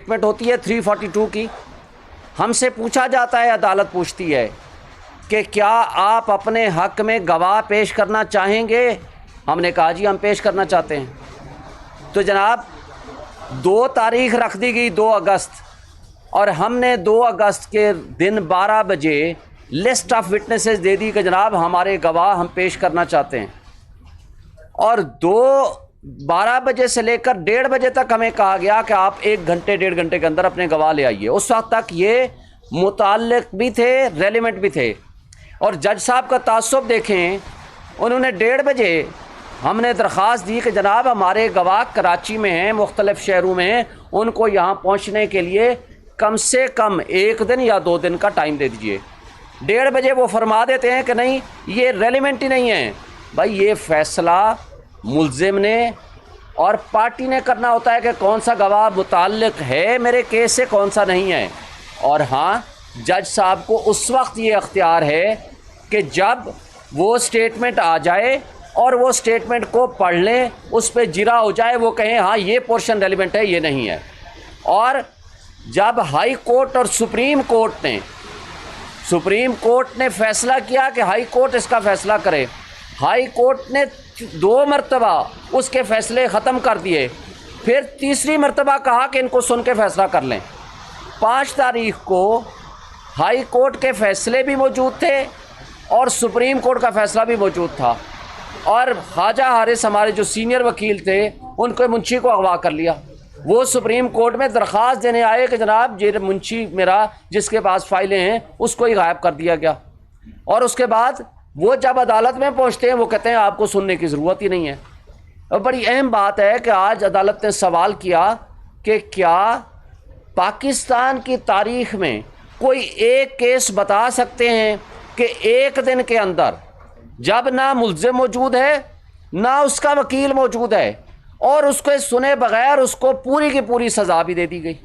Statement होती है 342 की, हमसे पूछा जाता है, अदालत पूछती है कि क्या आप अपने हक में गवाह पेश करना चाहेंगे। हमने कहा जी हम पेश करना चाहते हैं। तो जनाब 2 तारीख रख दी गई 2 अगस्त, और हमने 2 अगस्त के दिन 12 बजे लिस्ट ऑफ विटनेसेस दे दी कि जनाब हमारे गवाह हम पेश करना चाहते हैं। और 12 बजे से लेकर 1:30 बजे तक हमें कहा गया कि आप 1 घंटे 1.5 घंटे के अंदर अपने गवाह ले आइए। उस वक्त तक ये मुताल्लिक भी थे, रेलिवेंट भी थे। और जज साहब का तासुब देखें, उन्होंने 1:30 बजे हमने दरख्वास्त दी कि जनाब हमारे गवाह कराची में हैं, मुख्तलिफ शहरों में हैं, उनको यहाँ पहुँचने के लिए कम से कम 1 दिन या 2 दिन का टाइम दे दीजिए। 1:30 बजे वो फरमा देते हैं कि नहीं ये रेलिवेंट ही नहीं है। भाई ये फ़ैसला मुल्ज़िम ने और पार्टी ने करना होता है कि कौन सा गवाह मुताल्लिक है मेरे केस से, कौन सा नहीं है। और हाँ, जज साहब को उस वक्त ये अख्तियार है कि जब वो स्टेटमेंट आ जाए और वो स्टेटमेंट को पढ़ लें, उस पर जिरा हो जाए, वो कहें हाँ ये पोर्शन रेलिवेंट है, ये नहीं है। और जब हाई कोर्ट और सुप्रीम कोर्ट ने फ़ैसला किया कि हाई कोर्ट इसका फ़ैसला करे, हाई कोर्ट ने 2 मरतबा उसके फ़ैसले ख़त्म कर दिए, फिर तीसरी मरतबा कहा कि इनको सुन के फ़ैसला कर लें। 5 तारीख को हाई कोर्ट के फ़ैसले भी मौजूद थे और सुप्रीम कोर्ट का फ़ैसला भी मौजूद था। और ख्वाजा हारिस हमारे जो सीनियर वकील थे, उनको मुंशी को अगवा कर लिया। वो सुप्रीम कोर्ट में दरख्वास्त देने आए कि जनाब ये मुंशी मेरा जिसके पास फ़ाइलें हैं उसको ही गायब कर दिया गया। और उसके बाद वो जब अदालत में पहुंचते हैं वो कहते हैं आपको सुनने की ज़रूरत ही नहीं है। और बड़ी अहम बात है कि आज अदालत ने सवाल किया कि क्या पाकिस्तान की तारीख़ में कोई एक केस बता सकते हैं कि 1 दिन के अंदर जब ना मुल्ज़िम मौजूद है ना उसका वकील मौजूद है और उसको सुने बगैर उसको पूरी की पूरी सज़ा भी दे दी गई।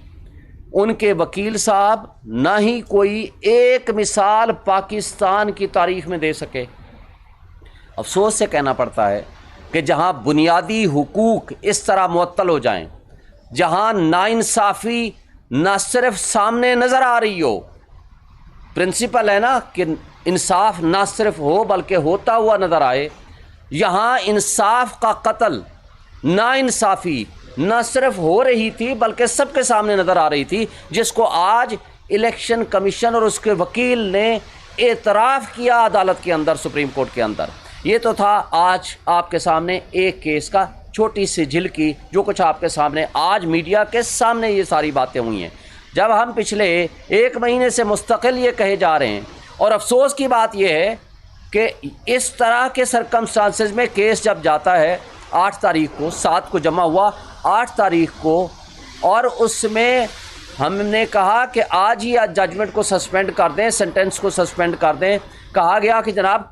उनके वकील साहब ना ही कोई एक मिसाल पाकिस्तान की तारीख़ में दे सके। अफसोस से कहना पड़ता है कि जहाँ बुनियादी हुकूक इस तरह मुअत्तल हो जाएं, जहाँ नाइंसाफ़ी न सिर्फ सामने नज़र आ रही हो, प्रिंसिपल है ना कि इंसाफ ना सिर्फ हो बल्कि होता हुआ नज़र आए, यहाँ इंसाफ का कत्ल, नाइंसाफ़ी न सिर्फ हो रही थी बल्कि सबके सामने नज़र आ रही थी, जिसको आज इलेक्शन कमीशन और उसके वकील ने एतराफ़ किया अदालत के अंदर, सुप्रीम कोर्ट के अंदर। ये तो था आज आपके सामने एक केस का छोटी सी झिलकी, जो कुछ आपके सामने आज मीडिया के सामने ये सारी बातें हुई हैं। जब हम पिछले 1 महीने से मुस्तकिल ये कहे जा रहे हैं, और अफसोस की बात यह है कि इस तरह के सरकमस्टांसेस में केस जब जाता है 8 तारीख को, 7 को जमा हुआ, 8 तारीख को, और उसमें हमने कहा कि आज ही जजमेंट को सस्पेंड कर दें, सेंटेंस को सस्पेंड कर दें। कहा गया कि जनाब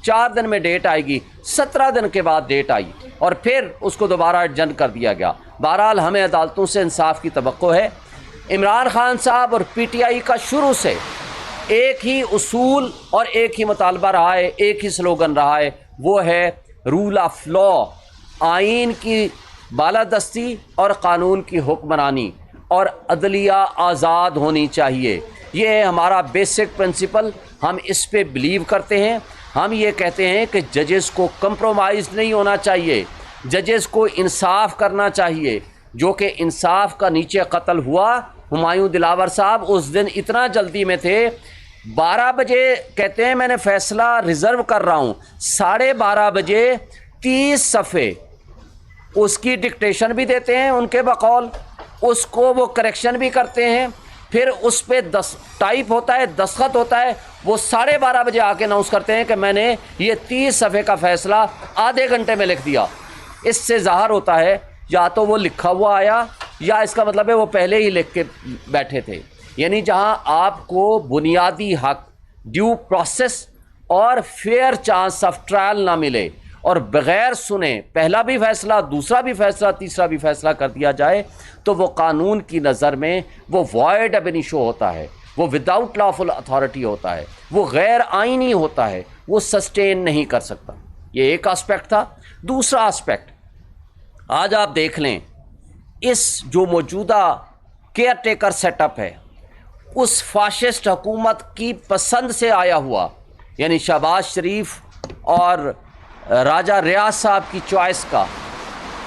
4 दिन में डेट आएगी, 17 दिन के बाद डेट आई और फिर उसको दोबारा एडजन कर दिया गया। बहरहाल हमें अदालतों से इंसाफ की तवक्को है। इमरान खान साहब और PTI का शुरू से एक ही उसूल और एक ही मुतालबा रहा है, एक ही स्लोगन रहा है, वो है रूल ऑफ लॉ, आइन की बालादस्ती और क़ानून की हुक्मरानी, और अदलिया आज़ाद होनी चाहिए। ये है हमारा बेसिक प्रिंसिपल। हम इस पे बिलीव करते हैं। हम ये कहते हैं कि जजेस को कंप्रोमाइज़ नहीं होना चाहिए, जजेस को इंसाफ करना चाहिए, जो कि इंसाफ का नीचे कत्ल हुआ। हुमायूं दिलावर साहब उस दिन इतना जल्दी में थे, 12 बजे कहते हैं मैंने फ़ैसला रिज़र्व कर रहा हूँ, 12:30 बजे 30 सफ़े उसकी डिक्टेशन भी देते हैं उनके बकौल, उसको वो करेक्शन भी करते हैं, फिर उस पर टाइप होता है, दस्तखत होता है, वो 12:30 बजे आके अनाउंस करते हैं कि मैंने ये 30 सफ़े का फ़ैसला आधे घंटे में लिख दिया। इससे ज़ाहिर होता है या तो वो लिखा हुआ आया या इसका मतलब है वो पहले ही लिख के बैठे थे। यानी जहाँ आपको बुनियादी हक, ड्यू प्रोसेस और फेयर चांस ऑफ ट्रायल ना मिले और बग़ैर सुने पहला भी फ़ैसला, दूसरा भी फ़ैसला, तीसरा भी फ़ैसला कर दिया जाए, तो वो कानून की नज़र में वो वॉइड अब इनिशो होता है, वो विदाउट लॉफुल अथॉरिटी होता है, वो गैर आइनी होता है, वो सस्टेन नहीं कर सकता। ये एक एस्पेक्ट था। दूसरा एस्पेक्ट आज आप देख लें, इस जो मौजूदा केयर टेकर सेटअप है, उस फाशिस्ट हुकूमत की पसंद से आया हुआ, यानी शहबाज शरीफ और राजा रियाज साहब की चॉइस का,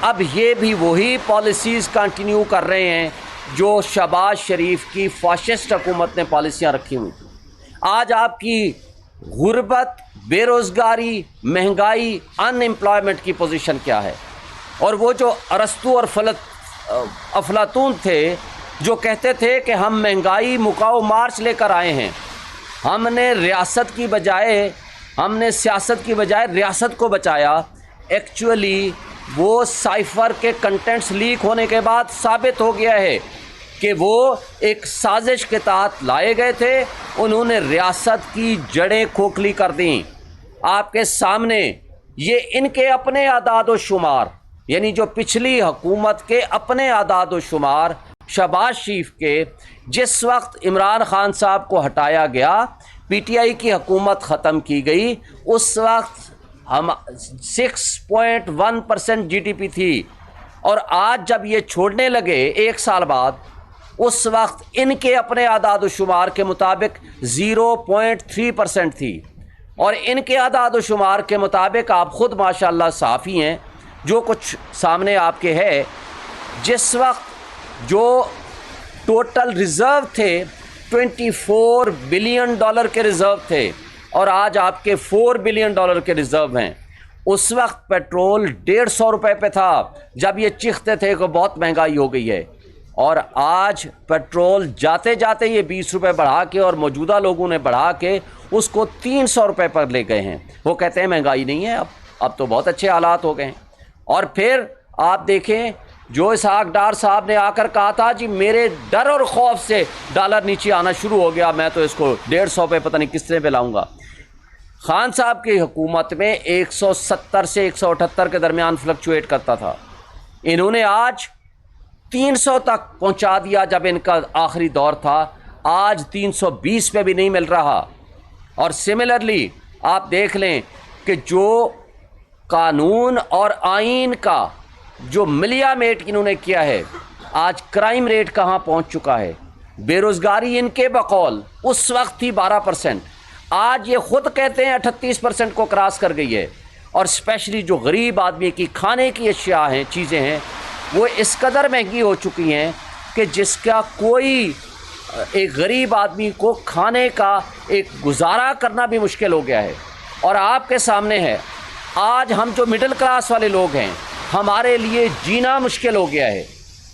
अब ये भी वही पॉलिसीज़ कंटिन्यू कर रहे हैं जो शहबाज शरीफ की फाशिस्ट हुकूमत ने पॉलिसियाँ रखी हुई थी। आज आपकी गुर्बत, बेरोज़गारी, महंगाई, अनएम्प्लॉयमेंट की पोजीशन क्या है? और वो जो अरस्तू और अफलातून थे जो कहते थे कि हम महंगाई मुकाओ मार्च लेकर आए हैं, हमने रियासत की बजाय, हमने सियासत की बजाय रियासत को बचाया, एक्चुअली वो साइफ़र के कंटेंट्स लीक होने के बाद साबित हो गया है कि वो एक साजिश के तहत लाए गए थे। उन्होंने रियासत की जड़ें खोखली कर दी। आपके सामने ये इनके अपने आदाद व शुमार, यानी जो पिछली हुकूमत के अपने आदाद व शुमार, शहबाज शरीफ के, जिस वक्त इमरान खान साहब को हटाया गया, पीटीआई की हुकूमत ख़त्म की गई, उस वक्त हम 6.1% जीडीपी थी, और आज जब ये छोड़ने लगे एक साल बाद, उस वक्त इनके अपने आदाद व शुमार के मुताबिक 0.3% थी, और इनके आदाद व शुमार के मुताबिक आप ख़ुद माशाल्लाह साफ़ी हैं, जो कुछ सामने आपके है, जिस वक्त जो टोटल रिज़र्व थे 24 बिलियन डॉलर के रिज़र्व थे, और आज आपके 4 बिलियन डॉलर के रिज़र्व हैं। उस वक्त पेट्रोल 150 रुपये पे था जब ये चीखते थे कि बहुत महंगाई हो गई है, और आज पेट्रोल जाते जाते ये 20 रुपये बढ़ा के, और मौजूदा लोगों ने बढ़ा के उसको 300 रुपये पर ले गए हैं। वो कहते हैं महंगाई नहीं है, अब तो बहुत अच्छे हालात हो गए हैं। और फिर आप देखें, जो इसहाक डार साहब ने आकर कहा था जी मेरे डर और खौफ से डॉलर नीचे आना शुरू हो गया, मैं तो इसको 150 पे पता नहीं किस तरह पे लाऊंगा। खान साहब की हुकूमत में 170 से 178 के दरमियान फ्लक्चुएट करता था, इन्होंने आज 300 तक पहुंचा दिया जब इनका आखिरी दौर था, आज 320 पे भी नहीं मिल रहा। और सिमिलरली आप देख लें कि जो कानून और आइन का जो मिलियामेट इन्होंने किया है, आज क्राइम रेट कहाँ पहुँच चुका है। बेरोज़गारी इनके बकौल उस वक्त थी 12%, आज ये ख़ुद कहते हैं 38% को क्रॉस कर गई है। और स्पेशली जो गरीब आदमी की खाने की अशिया हैं, चीज़ें हैं, वो इस कदर महंगी हो चुकी हैं कि जिसका कोई एक गरीब आदमी को खाने का एक गुजारा करना भी मुश्किल हो गया है। और आपके सामने है, आज हम जो मिडिल क्लास वाले लोग हैं, हमारे लिए जीना मुश्किल हो गया है।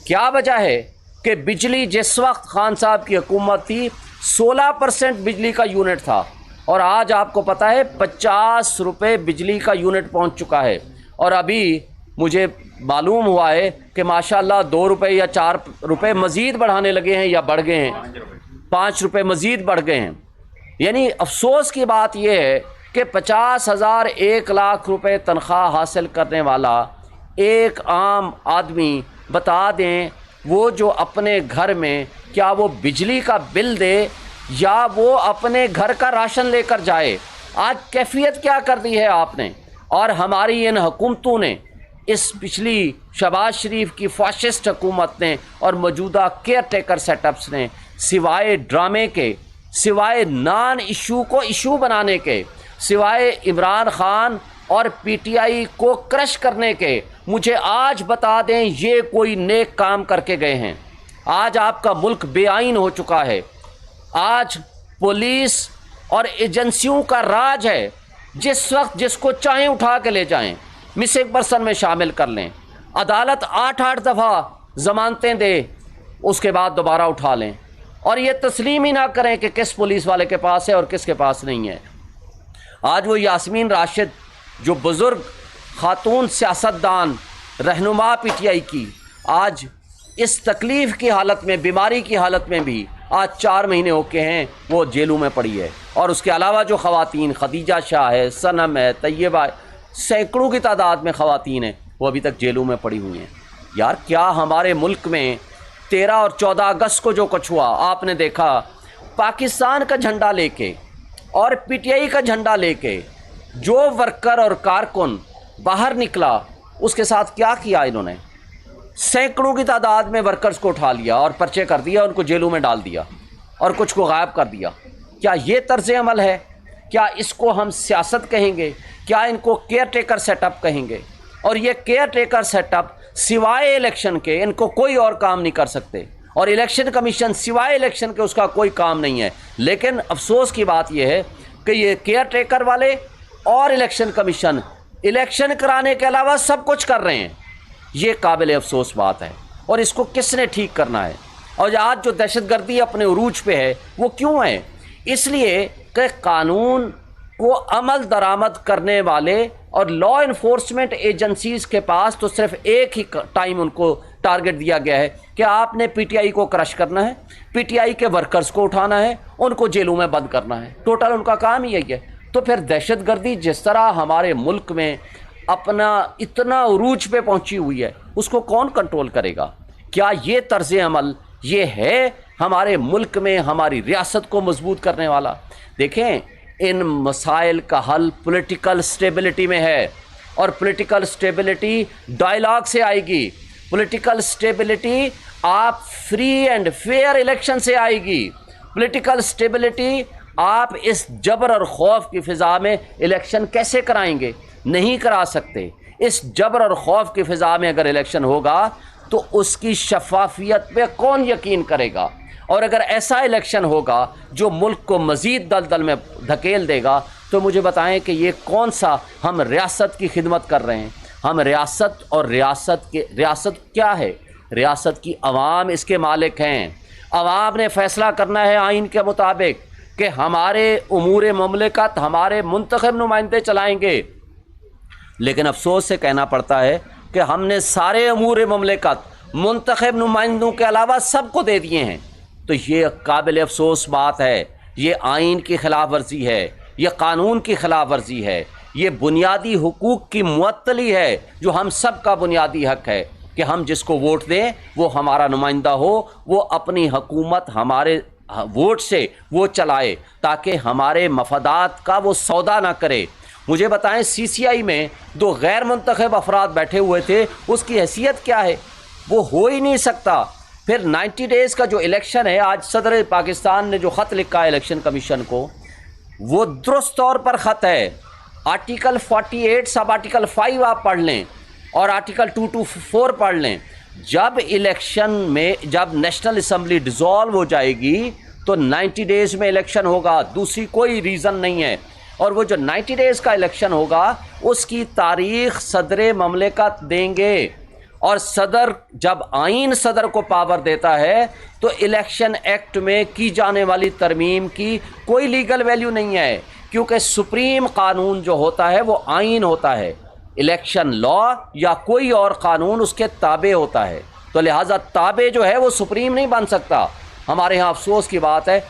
क्या वजह है कि बिजली जिस वक्त खान साहब की हुकूमत थी 16% बिजली का यूनिट था, और आज आपको पता है 50 रुपये बिजली का यूनिट पहुंच चुका है। और अभी मुझे मालूम हुआ है कि माशाल्लाह 2 रुपये या 4 रुपये मज़ीद बढ़ाने लगे हैं, या बढ़ गए हैं, 5 रुपये मज़ीद बढ़ गए हैं। यानी अफसोस की बात यह है कि 50,000 1 लाख रुपए तनख्वाह हासिल करने वाला एक आम आदमी, बता दें वो जो अपने घर में क्या वो बिजली का बिल दे या वो अपने घर का राशन लेकर जाए, आज कैफियत क्या कर दी है आपने। और हमारी इन हुकूमतों ने, इस पिछली शहबाज शरीफ की फाशिस्ट हुकूमत ने और मौजूदा केयर टेकर सेटअप्स ने, सिवाय ड्रामे के, सिवाय नॉन इशू को इशू बनाने के, सिवाय इमरान खान और पीटीआई को क्रश करने के, मुझे आज बता दें ये कोई नेक काम करके गए हैं। आज आपका मुल्क बेआइन हो चुका है। आज पुलिस और एजेंसियों का राज है, जिस वक्त जिसको चाहें उठा के ले जाएं, मिसिंग पर्सन में शामिल कर लें, अदालत 8-8 दफ़ा ज़मानतें दे, उसके बाद दोबारा उठा लें, और ये तस्लीम ही ना करें कि किस पुलिस वाले के पास है और किसके पास नहीं है। आज वो यास्मीन राशिद जो बुज़ुर्ग खातून सियासतदान रहनुमा पीटीआई की, आज इस तकलीफ़ की हालत में, बीमारी की हालत में भी आज 4 महीने हो के हैं वो जेलों में पड़ी है। और उसके अलावा जो ख़वातीन, खदीजा शाह है, सनम है, तैयबा, सैकड़ों की तादाद में ख़वातीन हैं, वो अभी तक जेलों में पड़ी हुई हैं। यार क्या हमारे मुल्क में 13 और 14 अगस्त को जो कुछ हुआ आपने देखा, पाकिस्तान का झंडा लेके और पीटीआई का झंडा लेके जो वर्कर और कारकुन बाहर निकला, उसके साथ क्या किया इन्होंने। सैकड़ों की तादाद में वर्कर्स को उठा लिया और पर्चे कर दिया, उनको जेलों में डाल दिया और कुछ को गायब कर दिया। क्या ये तर्ज अमल है? क्या इसको हम सियासत कहेंगे? क्या इनको केयर टेकर सेटअप कहेंगे? और ये केयर टेकर सेटअप सिवाय इलेक्शन के इनको कोई और काम नहीं कर सकते, और इलेक्शन कमीशन सिवाय इलेक्शन के उसका कोई काम नहीं है। लेकिन अफसोस की बात यह है कि ये केयर टेकर वाले और इलेक्शन कमीशन इलेक्शन कराने के अलावा सब कुछ कर रहे हैं। ये काबिल अफसोस बात है, और इसको किसने ठीक करना है? और आज जो दहशतगर्दी अपने उरूज पे है वो क्यों है? इसलिए कि कानून को अमल दरामद करने वाले और लॉ इन्फोर्समेंट एजेंसीज के पास तो सिर्फ एक ही टाइम उनको टारगेट दिया गया है कि आपने पीटीआई को क्रश करना है, पीटीआई के वर्कर्स को उठाना है, उनको जेलों में बंद करना है। टोटल उनका काम ही यही है। तो फिर दहशतगर्दी जिस तरह हमारे मुल्क में अपना इतना उरूज पे पहुंची हुई है, उसको कौन कंट्रोल करेगा? क्या ये तर्ज अमल ये है हमारे मुल्क में हमारी रियासत को मजबूत करने वाला? देखें, इन मसाइल का हल पॉलिटिकल स्टेबिलिटी में है, और पॉलिटिकल स्टेबिलिटी डायलॉग से आएगी। पॉलिटिकल स्टेबिलिटी आप फ्री एंड फेयर इलेक्शन से आएगी। पॉलिटिकल स्टेबिलिटी आप इस जबर और खौफ की फ़िज़ा में इलेक्शन कैसे कराएंगे? नहीं करा सकते। इस जबर और खौफ की फ़िज़ा में अगर इलेक्शन होगा तो उसकी शफाफियत पे कौन यकीन करेगा? और अगर ऐसा इलेक्शन होगा जो मुल्क को मज़ीद दलदल में धकेल देगा, तो मुझे बताएं कि ये कौन सा हम रियासत की खिदमत कर रहे हैं? हम रियासत, और रियासत क्या है? रियासत की अवाम इसके मालिक हैं। अवाम ने फ़ैसला करना है आइन के मुताबिक कि हमारे उमूर ममलिकत हमारे मुंतखब नुमाइंदे चलाएंगे। लेकिन अफसोस से कहना पड़ता है कि हमने सारे उमूर ममलिकत मुंतखब नुमाइंदों के अलावा सबको दे दिए हैं। तो ये काबिल अफसोस बात है। ये आइन की खिलाफ वर्जी है, ये कानून की खिलाफ वर्जी है, ये बुनियादी हुकूक की मुअत्तली है जो हम सब का बुनियादी हक है कि हम जिसको वोट दें वो हमारा नुमाइंदा हो, वो अपनी हुकूमत हमारे वोट से वो चलाए ताकि हमारे मफादात का वो सौदा ना करे। मुझे बताएं, सीसीआई में 2 गैर मुंतखब अफराद बैठे हुए थे, उसकी हैसियत क्या है? वो हो ही नहीं सकता। फिर 90 डेज़ का जो इलेक्शन है, आज सदर पाकिस्तान ने जो ख़त लिखा है इलेक्शन कमीशन को, वो दुरुस्त तौर पर ख़त है। आर्टिकल 48 सब आर्टिकल 5 आप पढ़ लें और आर्टिकल 224 पढ़ लें। जब इलेक्शन में जब नेशनल असम्बली डिज़ोल्व हो जाएगी तो 90 डेज़ में इलेक्शन होगा, दूसरी कोई रीज़न नहीं है। और वो जो 90 डेज़ का इलेक्शन होगा उसकी तारीख़ सदर ममलिकत देंगे, और सदर जब आइन सदर को पावर देता है तो इलेक्शन एक्ट में की जाने वाली तरमीम की कोई लीगल वैल्यू नहीं है, क्योंकि सुप्रीम कानून जो होता है वो आइन होता है। इलेक्शन लॉ या कोई और कानून उसके ताबे होता है, तो लिहाजा ताबे जो है वो सुप्रीम नहीं बन सकता। हमारे यहाँ अफसोस की बात है,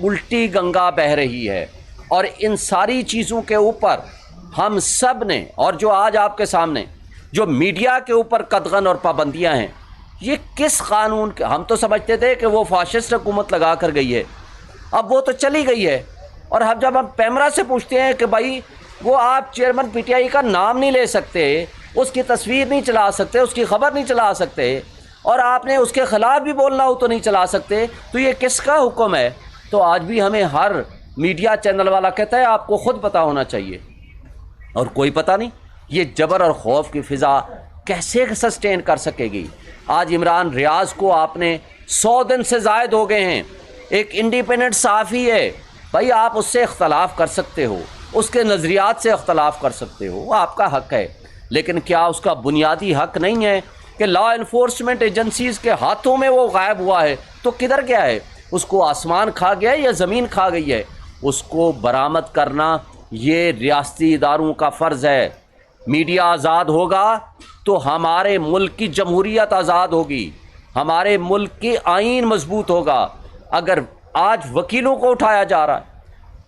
उल्टी गंगा बह रही है, और इन सारी चीज़ों के ऊपर हम सब ने, और जो आज आपके सामने जो मीडिया के ऊपर कदगन और पाबंदियां हैं, ये किस कानून के? हम तो समझते थे कि वो फाशिस्ट हुकूमत लगा कर गई है, अब वो तो चली गई है। और जब हम पैमरा से पूछते हैं कि भाई वो आप चेयरमैन पीटीआई का नाम नहीं ले सकते, उसकी तस्वीर नहीं चला सकते, उसकी खबर नहीं चला सकते, और आपने उसके ख़िलाफ़ भी बोलना हो तो नहीं चला सकते, तो ये किसका हुक्म है? तो आज भी हमें हर मीडिया चैनल वाला कहता है आपको ख़ुद पता होना चाहिए, और कोई पता नहीं। ये जबर और खौफ की फ़िज़ा कैसे सस्टेन कर सकेगी? आज इमरान रियाज को आपने 100 दिन से ज़ायद हो गए हैं, एक इंडिपेंडेंट सहाफ़ी है, भाई आप उससे इख्तलाफ कर सकते हो, उसके नज़रियात से इख्तलाफ कर सकते हो, वो आपका हक़ है। लेकिन क्या उसका बुनियादी हक़ नहीं है कि लॉ इन्फोर्समेंट एजेंसीज़ के हाथों में वो गायब हुआ है तो किधर गया है? उसको आसमान खा गया है या ज़मीन खा गई है? उसको बरामद करना ये रियासती इदारों का फ़र्ज़ है। मीडिया आज़ाद होगा तो हमारे मुल्क की जमहूरियत आज़ाद होगी, हमारे मुल्क की आइन मजबूत होगा। अगर आज वकीलों को उठाया जा रहा है,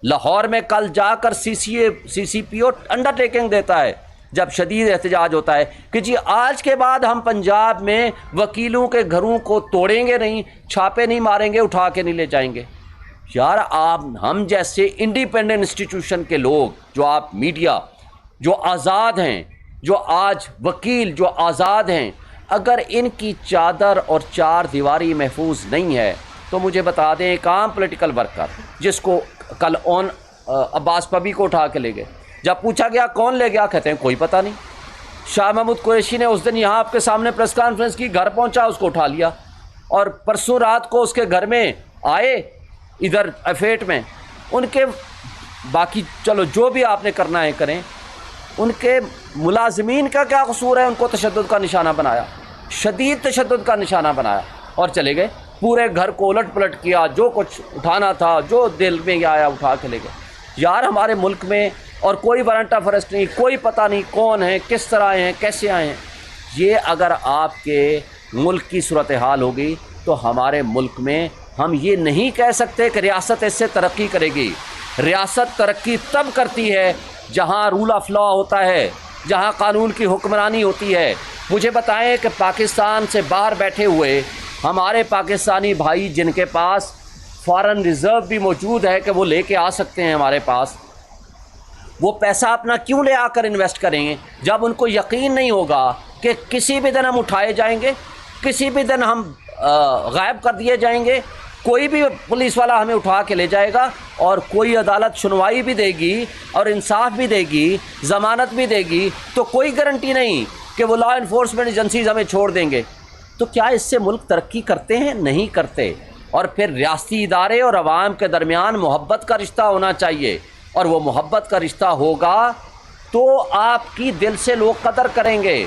लाहौर में कल जाकर CCPO अंडरटेकिंग देता है जब शदीद एहतजाज होता है कि जी आज के बाद हम पंजाब में वकीलों के घरों को तोड़ेंगे नहीं, छापे नहीं मारेंगे, उठा के नहीं ले जाएंगे। यार आप हम जैसे इंडिपेंडेंट इंस्टीट्यूशन के लोग, जो आप मीडिया जो आज़ाद हैं, जो आज वकील जो आज़ाद हैं, اگر ان کی چادر اور چار دیواری محفوظ نہیں ہے تو مجھے بتا دیں، ایک عام پولیٹیکل ورکر جس کو کل عباس پبی کو اٹھا کے لے گئے، جب پوچھا گیا کون لے گیا، کہتے ہیں کوئی پتہ نہیں۔ شاہ محمود قریشی نے اس دن یہاں آپ کے سامنے پریس کانفرنس کی، گھر پہنچا، اس کو اٹھا لیا، اور پرسوں رات کو اس کے گھر میں آئے ادھر ایفیٹ میں، ان کے باقی چلو جو بھی آپ نے کرنا ہے کریں، ان کے ملازمین کا کیا قصور ہے؟ ان کو تشدد کا نشانہ بنایا، شدید تشدد کا نشانہ بنایا، اور چلے گئے، پورے گھر کو الٹ پلٹ کیا، جو کچھ اٹھانا تھا، جو دل میں آیا اٹھا کے لے گئے۔ یار ہمارے ملک میں اور کوئی وارنٹ آف ارسٹ نہیں، کوئی پتہ نہیں کون ہیں، کس طرح آئے ہیں، کیسے آئے ہیں۔ یہ اگر آپ کے ملک کی صورتحال ہوگی تو ہمارے ملک میں ہم یہ نہیں کہہ سکتے کہ ریاست اس سے ترقی کرے گی۔ ریاست ترقی تب کرتی ہے جہاں رول آف لا ہوتا ہے، جہاں قانون کی حکمرانی ہوتی ہے۔ مجھے بتائیں کہ پاکستان سے باہر بیٹھے ہوئے ہمارے پاکستانی بھائی جن کے پاس فارن ریزرو بھی موجود ہے کہ وہ لے کے آ سکتے ہیں ہمارے پاس، وہ پیسہ اپنا کیوں لے آ کر انویسٹ کریں گے جب ان کو یقین نہیں ہوگا کہ کسی بھی دن ہم اٹھائے جائیں گے، کسی بھی دن ہم غائب کر دیے جائیں گے، کوئی بھی پولیس والا ہمیں اٹھا کے لے جائے گا، اور کوئی عدالت سنوائی بھی دے گی اور انصاف بھی دے گی، ضمانت بھی دے گی، تو کوئی گارنٹی نہیں کہ وہ لا انفورسمنٹ ایجنسیز ہمیں چھوڑ دیں گے۔ تو کیا اس سے ملک ترقی کرتے ہیں؟ نہیں کرتے۔ اور پھر ریاستی ادارے اور عوام کے درمیان محبت کا رشتہ ہونا چاہیے، اور وہ محبت کا رشتہ ہوگا تو آپ کی دل سے لوگ قدر کریں گے۔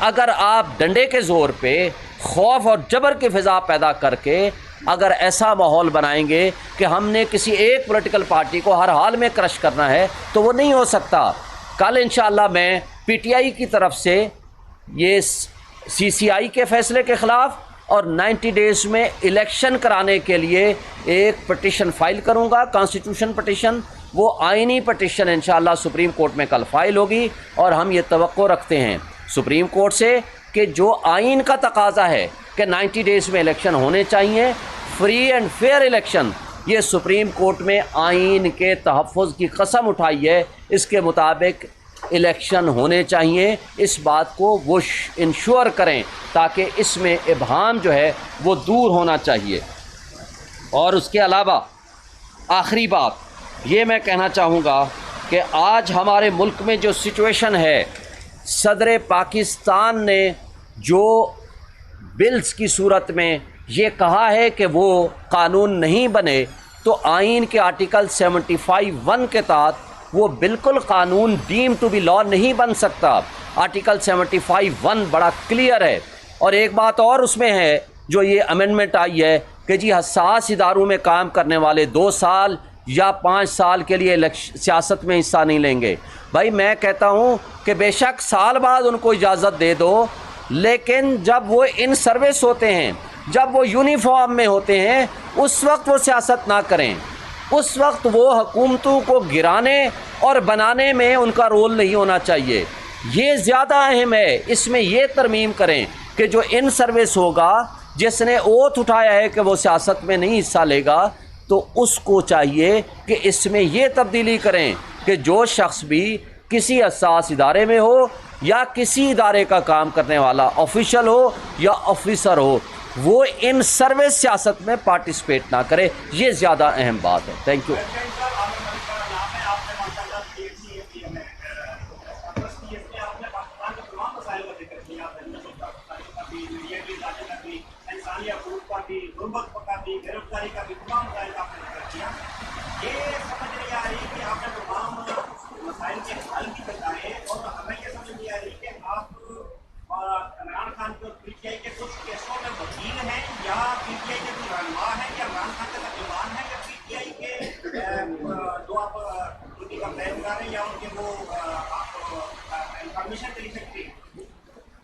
اگر آپ ڈنڈے کے زور پہ خوف اور جبر کی فضا پیدا کر کے اگر ایسا ماحول بنائیں گے کہ ہم نے کسی ایک پولیٹیکل پارٹی کو ہر حال میں کرش کرنا ہے تو وہ نہیں ہو سکتا۔ کل انشاءاللہ میں پی ٹی آئی کی طرف سے یہ سی سی آئی کے فیصلے کے خلاف اور 90 ڈیز میں الیکشن کرانے کے لیے ایک پٹیشن فائل کروں گا، کانسٹیٹیوشن پٹیشن۔ وہ آئینی پٹیشن انشاءاللہ سپریم کورٹ میں کل فائل ہوگی، اور ہم یہ توقع رکھتے ہیں سپریم کورٹ سے کہ جو آئین کا تقاضا ہے کہ 90 ڈیز میں الیکشن ہونے چاہیے، فری اینڈ فیئر الیکشن، یہ سپریم کورٹ میں آئین کے تحفظ کی قسم اٹھائی ہے، اس کے مطابق الیکشن ہونے چاہیے۔ اس بات کو وہ انشور کریں تاکہ اس میں ابہام جو ہے وہ دور ہونا چاہیے۔ اور اس کے علاوہ آخری بات یہ میں کہنا چاہوں گا کہ آج ہمارے ملک میں جو سچویشن ہے، صدر پاکستان نے جو بلز کی صورت میں یہ کہا ہے کہ وہ قانون نہیں بنے، تو آئین کے آرٹیکل 75(1) کے تحت وہ بالکل قانون ڈیم ٹو بی لا نہیں بن سکتا۔ آرٹیکل 75(1) بڑا کلیئر ہے۔ اور ایک بات اور اس میں ہے جو یہ امینڈمنٹ آئی ہے کہ جی حساس اداروں میں کام کرنے والے 2 سال یا 5 سال کے لیے سیاست میں حصہ نہیں لیں گے۔ بھائی میں کہتا ہوں کہ بے شک سال بعد ان کو اجازت دے دو، لیکن جب وہ ان سروس ہوتے ہیں، جب وہ یونیفارم میں ہوتے ہیں، اس وقت وہ سیاست نہ کریں۔ اس وقت وہ حکومتوں کو گرانے اور بنانے میں ان کا رول نہیں ہونا چاہیے۔ یہ زیادہ اہم ہے، اس میں یہ ترمیم کریں کہ جو ان سروس ہوگا، جس نے اوتھ اٹھایا ہے کہ وہ سیاست میں نہیں حصہ لے گا، تو اس کو چاہیے کہ اس میں یہ تبدیلی کریں کہ جو شخص بھی کسی حساس ادارے میں ہو یا کسی ادارے کا کام کرنے والا آفیشل ہو یا آفیسر ہو، وہ ان سروس سیاست میں پارٹیسپیٹ نہ کرے۔ یہ زیادہ اہم بات ہے۔ Thank you.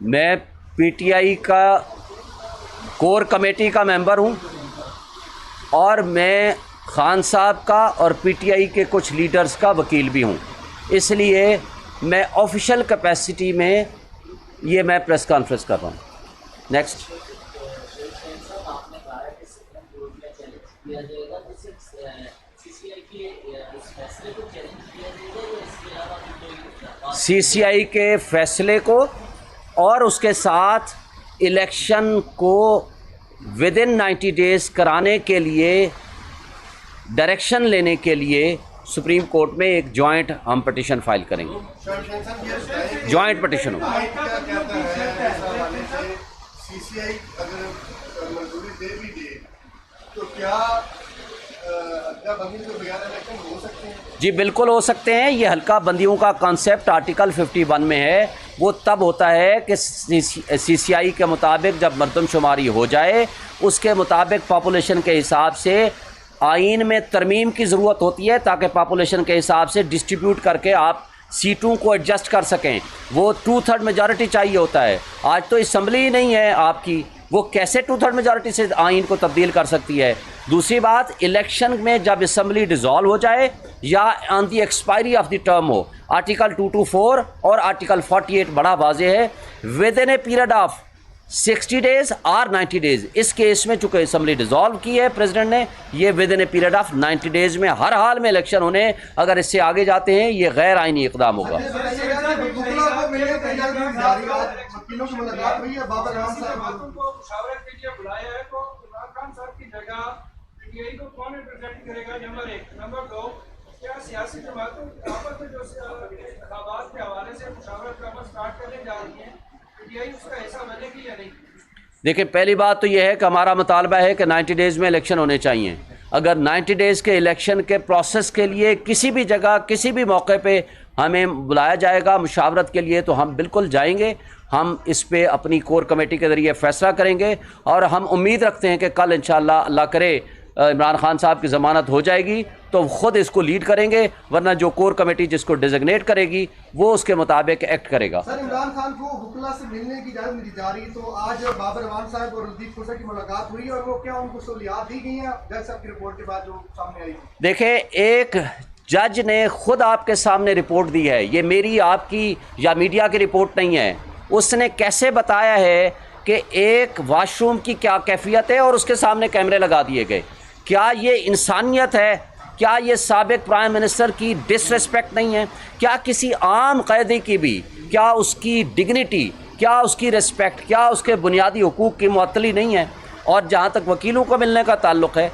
میں پی ٹی آئی کا کور کمیٹی کا ممبر ہوں، اور میں خان صاحب کا اور پی ٹی آئی کے کچھ لیڈرز کا وکیل بھی ہوں، اس لیے میں آفیشیل کیپیسٹی میں یہ میں پریس کانفرنس کر رہا ہوں۔ نیکسٹ۔ سی سی آئی کے فیصلے کو، اور اس کے ساتھ الیکشن کو ود ان 90 ڈیز کرانے کے لیے ڈائریکشن لینے کے لیے سپریم کورٹ میں ایک جوائنٹ ہم پٹیشن فائل کریں گے. جوائنٹ پٹیشن ہوگا. سی سی آئی اگر منظوری دے بھی دے تو کیا حلقہ بندی کے بغیر الیکشن ہو سکتے ہیں؟ جی بالکل ہو سکتے ہیں. یہ حلقہ بندیوں کا کانسیپٹ آرٹیکل 51 میں ہے. وہ تب ہوتا ہے کہ سی سی آئی کے مطابق جب مردم شماری ہو جائے اس کے مطابق پاپولیشن کے حساب سے آئین میں ترمیم کی ضرورت ہوتی ہے تاکہ پاپولیشن کے حساب سے ڈسٹریبیوٹ کر کے آپ سیٹوں کو ایڈجسٹ کر سکیں. وہ 2/3 میجارٹی چاہیے ہوتا ہے. آج تو اسمبلی ہی نہیں ہے آپ کی, وہ کیسے 2/3 میجارٹی سے آئین کو تبدیل کر سکتی ہے. دوسری بات, الیکشن میں جب اسمبلی ڈیزالو ہو جائے یا on the expiry of the term ہو, آرٹیکل 224 اور آرٹیکل 48 بڑا واضح ہے, within a period of 60 days اور 90 ڈیز. اس کیس میں چونکہ اسمبلی ڈیزالو کی ہے پریزیڈنٹ نے, یہ within a period of 90 days میں ہر حال میں الیکشن ہونے. اگر اس سے آگے جاتے ہیں یہ غیر آئینی اقدام ہوگا. دیکھیں, پہلی بات تو یہ ہے کہ ہمارا مطالبہ ہے کہ 90 ڈیز میں الیکشن ہونے چاہیے. اگر 90 ڈیز کے الیکشن کے پروسیس کے لیے کسی بھی جگہ کسی بھی موقع پہ ہمیں بلایا جائے گا مشاورت کے لیے تو ہم بالکل جائیں گے. ہم اس پہ اپنی کور کمیٹی کے ذریعے فیصلہ کریں گے اور ہم امید رکھتے ہیں کہ کل انشاءاللہ اللہ کرے عمران خان صاحب کی ضمانت ہو جائے گی تو خود اس کو لیڈ کریں گے, ورنہ جو کور کمیٹی جس کو ڈیزگنیٹ کرے گی وہ اس کے مطابق ایکٹ کرے گا. سر, عمران خان کو وکلا سے ملنے کی اجازت ملی جا رہی, تو آج بابر اعوان صاحب اور ردیف کھوسہ کی ملاقات ہوئی اور وہ کیا ان کو سہولیات دی گئی ہیں جج صاحب کی رپورٹ کے بعد جو سامنے آئی؟ دیکھیں, ایک جج نے خود آپ کے سامنے رپورٹ دی ہے, یہ میری آپ کی یا میڈیا کی رپورٹ نہیں ہے. اس نے کیسے بتایا ہے کہ ایک واش روم کی کیا کیفیت ہے اور اس کے سامنے کیمرے لگا دیے گئے. کیا یہ انسانیت ہے؟ کیا یہ سابق پرائم منسٹر کی ڈس ریسپیکٹ نہیں ہے؟ کیا کسی عام قیدی کی بھی, کیا اس کی ڈگنیٹی, کیا اس کی ریسپیکٹ, کیا اس کے بنیادی حقوق کی معطلی نہیں ہے؟ اور جہاں تک وکیلوں کو ملنے کا تعلق ہے,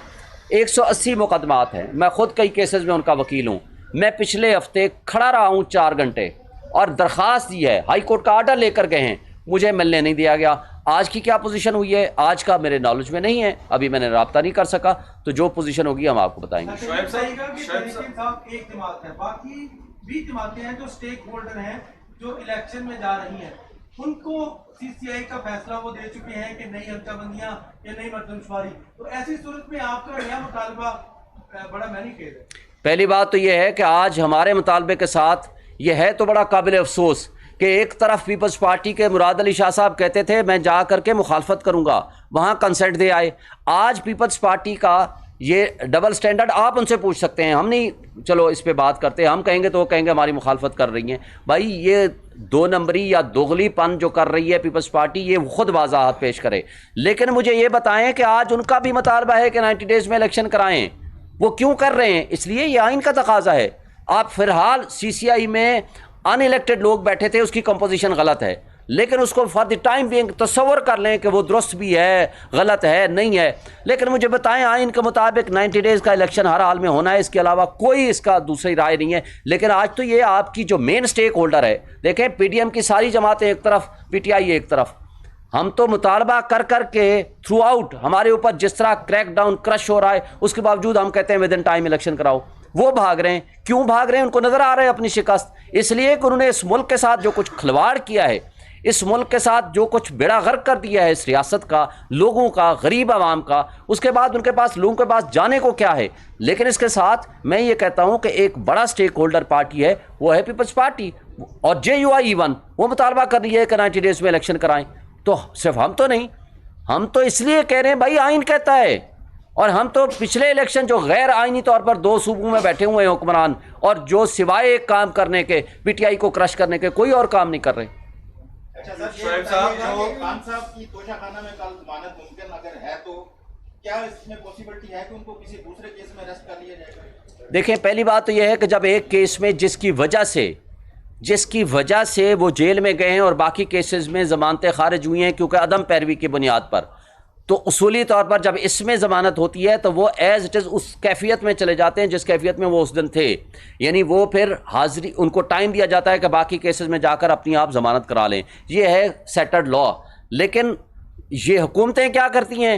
180 مقدمات ہیں. میں خود کئی کیسز میں ان کا وکیل ہوں. میں پچھلے ہفتے کھڑا رہا ہوں 4 گھنٹے اور درخواست دی ہے, ہائی کورٹ کا آرڈر لے کر گئے ہیں, مجھے ملنے نہیں دیا گیا. آج کی کیا پوزیشن ہوئی ہے آج کا میرے نالج میں نہیں ہے, ابھی میں نے رابطہ نہیں کر سکا, تو جو پوزیشن ہوگی ہم آپ کو بتائیں گے. شعیب صاحب ایک جماعت ہے, باقی بھی جماعتیں ہیں جو اسٹیک ہولڈر ہیں جو الیکشن میں جا رہی ہیں, ان کو سی سی آئی کا فیصلہ وہ دے چکے ہیں کہ نئی حلقہ بندیاں یا نئی مردم شماری, تو ایسی صورت میں آپ کا نیا مطالبہ بڑا مینیفیسٹ ہے. پہلی بات تو یہ ہے کہ آج ہمارے مطالبے کے ساتھ یہ ہے تو بڑا قابل افسوس کہ ایک طرف پیپلز پارٹی کے مراد علی شاہ صاحب کہتے تھے میں جا کر کے مخالفت کروں گا, وہاں کنسنٹ دے آئے. آج پیپلز پارٹی کا یہ ڈبل سٹینڈرڈ آپ ان سے پوچھ سکتے ہیں, ہم نہیں چلو اس پہ بات کرتے, ہم کہیں گے تو وہ کہیں گے ہماری مخالفت کر رہی ہیں. بھائی یہ 2 نمبری یا دوغلی پن جو کر رہی ہے پیپلز پارٹی, یہ خود وضاحت پیش کرے. لیکن مجھے یہ بتائیں کہ آج ان کا بھی مطالبہ ہے کہ 90 ڈیز میں الیکشن کرائیں, وہ کیوں کر رہے ہیں؟ اس لیے یہ آئین کا تقاضا ہے. آپ فی الحال سی سی آئی میں ان الیکٹڈ لوگ بیٹھے تھے, اس کی کمپوزیشن غلط ہے, لیکن اس کو فار دی ٹائم بینگ تصور کر لیں کہ وہ درست بھی ہے, غلط ہے, نہیں ہے. لیکن مجھے بتائیں آئین کے مطابق 90 ڈیز کا الیکشن ہر حال میں ہونا ہے, اس کے علاوہ کوئی اس کا دوسری رائے نہیں ہے. لیکن آج تو یہ آپ کی جو مین سٹیک ہولڈر ہے, دیکھیں پی ڈی ایم کی ساری جماعتیں ایک طرف, پی ٹی آئی ایک طرف, ہم تو مطالبہ کر کر کے تھرو آؤٹ ہمارے اوپر جس طرح کریک ڈاؤن کرش ہو رہا ہے, اس کے باوجود ہم کہتے ہیں ود ان ٹائم الیکشن کراؤ. وہ بھاگ رہے ہیں. کیوں بھاگ رہے ہیں؟ ان کو نظر آ رہا ہے اپنی شکست, اس لیے کہ انہوں نے اس ملک کے ساتھ جو کچھ کھلواڑ کیا ہے, اس ملک کے ساتھ جو کچھ بیڑا غرق کر دیا ہے اس ریاست کا, لوگوں کا, غریب عوام کا, اس کے بعد ان کے پاس لوگوں کے پاس جانے کو کیا ہے. لیکن اس کے ساتھ میں یہ کہتا ہوں کہ ایک بڑا سٹیک ہولڈر پارٹی ہے, وہ ہے پیپلز پارٹی, اور جے یو آئی ایون وہ مطالبہ کر رہی ہے کہ 90 ڈیز میں الیکشن کرائیں. تو صرف ہم تو نہیں, ہم تو اس لیے کہہ رہے ہیں بھائی آئین کہتا ہے, اور ہم تو پچھلے الیکشن جو غیر آئینی طور پر 2 صوبوں میں بیٹھے ہوئے ہیں حکمران, اور جو سوائے ایک کام کرنے کے, پی ٹی آئی کو کرش کرنے کے, کوئی اور کام نہیں کر رہے. اچھا سر, شعیب صاحب جو خان صاحب کی توشہ خانہ میں کل ضمانت ممکن اگر ہے تو کیا اس میں پاسبلٹی ہے کہ ان کو کسی دوسرے کیس میں اریسٹ کر لیا جائے گا؟ دیکھیں پہلی بات تو یہ ہے کہ جب ایک کیس میں جس کی وجہ سے جس کی وجہ سے وہ جیل میں گئے ہیں اور باقی کیسز میں ضمانتیں خارج ہوئی ہیں کیونکہ عدم پیروی کی بنیاد پر، تو اصولی طور پر جب اس میں ضمانت ہوتی ہے تو وہ ایز اٹ از اس کیفیت میں چلے جاتے ہیں جس کیفیت میں وہ اس دن تھے، یعنی وہ پھر حاضری، ان کو ٹائم دیا جاتا ہے کہ باقی کیسز میں جا کر اپنی آپ ضمانت کرا لیں. یہ ہے سیٹلڈ لا. لیکن یہ حکومتیں کیا کرتی ہیں،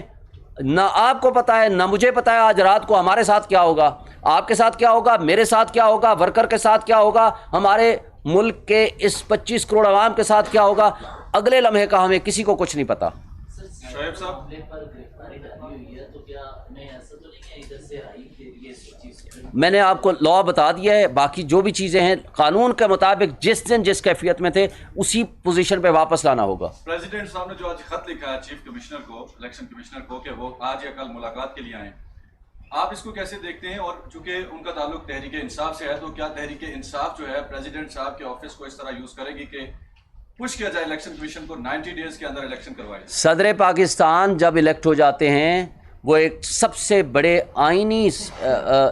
نہ آپ کو پتہ ہے نہ مجھے پتہ ہے آج رات کو ہمارے ساتھ کیا ہوگا، آپ کے ساتھ کیا ہوگا، میرے ساتھ کیا ہوگا، ورکر کے ساتھ کیا ہوگا، ہمارے ملک کے اس 25 کروڑ عوام کے ساتھ کیا ہوگا، اگلے لمحے کا ہمیں کسی کو کچھ نہیں پتہ. شعیب صاحب میں نے آپ کو لا بتا دیا ہے، باقی جو بھی چیزیں ہیں قانون کے مطابق جس دن جس کیفیت میں تھے اسی پوزیشن پہ واپس لانا ہوگا. پریزیڈنٹ صاحب نے جو آج خط لکھا ہے چیف کمشنر کو، الیکشن کمشنر کو، کہ وہ آج یا کل ملاقات کے لیے آئیں، آپ اس کو کیسے دیکھتے ہیں؟ اور چونکہ ان کا تعلق تحریک انصاف سے ہے تو کیا تحریک انصاف جو ہے پریزیڈنٹ صاحب کے آفس کو اس طرح یوز کرے گی کہ پش کیا جائے الیکشن کمیشن کو 90 ڈیز کے اندر الیکشن کروائے؟ صدر پاکستان جب الیکٹ ہو جاتے ہیں وہ ایک سب سے بڑے آئینی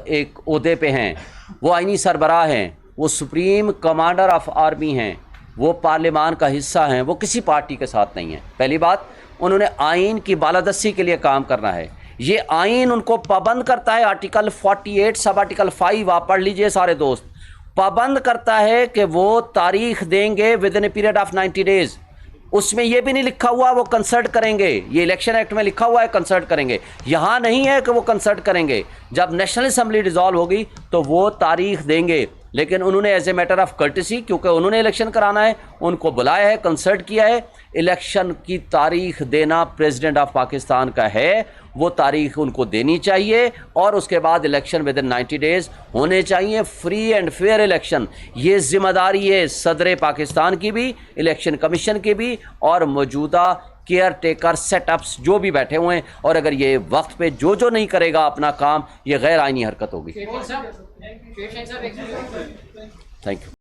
ایک عہدے پہ ہیں، وہ آئینی سربراہ ہیں، وہ سپریم کمانڈر آف آرمی ہیں، وہ پارلیمان کا حصہ ہیں، وہ کسی پارٹی کے ساتھ نہیں ہیں. پہلی بات، انہوں نے آئین کی بالادستی کے لیے کام کرنا ہے. یہ آئین ان کو پابند کرتا ہے، آرٹیکل 48 سب آرٹیکل 5 آپ پڑھ لیجئے سارے دوست، پابند کرتا ہے کہ وہ تاریخ دیں گے within a period of 90 days. اس میں یہ بھی نہیں لکھا ہوا وہ کنسلٹ کریں گے، یہ الیکشن ایکٹ میں لکھا ہوا ہے کنسلٹ کریں گے، یہاں نہیں ہے کہ وہ کنسلٹ کریں گے. جب نیشنل اسمبلی ڈیزالو ہوگی تو وہ تاریخ دیں گے، لیکن انہوں نے as a matter of courtesy, کیونکہ انہوں نے الیکشن کرانا ہے، ان کو بلایا ہے، کنسلٹ کیا ہے. الیکشن کی تاریخ دینا پریزیڈنٹ آف پاکستان کا ہے، وہ تاریخ ان کو دینی چاہیے اور اس کے بعد الیکشن ود ان 90 ڈیز ہونے چاہیے، فری اینڈ فیئر الیکشن. یہ ذمہ داری ہے صدر پاکستان کی بھی، الیکشن کمیشن کی بھی، اور موجودہ کیئر ٹیکر سیٹ اپس جو بھی بیٹھے ہوئے ہیں. اور اگر یہ وقت پہ جو نہیں کرے گا اپنا کام، یہ غیر آئینی حرکت ہوگی. Thank you.